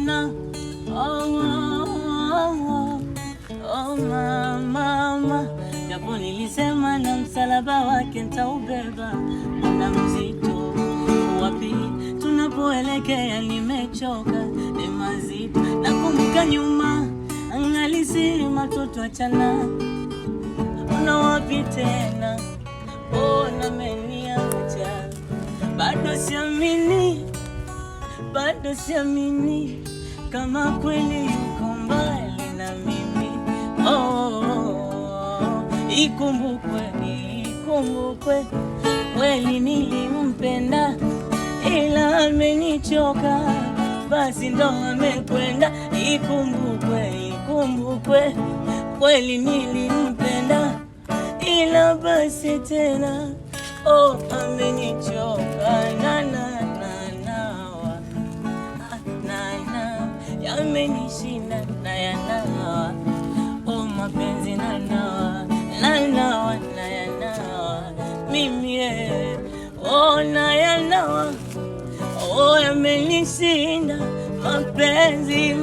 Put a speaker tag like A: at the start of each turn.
A: tena. Oh, oh, oh, mama, japo nilisema na msalaba wake nitaubeba. Mbona mzito wapi tunapoelekea, nimechoka ni mazito. Nakumbuka nyuma alisema tutoachana, mbona wapi tena, mbona ameniacha. Bado siamini kama kweli yuko mbali na mimi. Ikumbukwe kweli nilimpenda, ila amenichoka, basi ndo amekwenda. Ikumbukwe kweli nilimpenda, ila basi tena amenichoka. Yamenishinda na yanawa, mapenzi nanawa mimi nayanawa. Yamenishinda mapenzi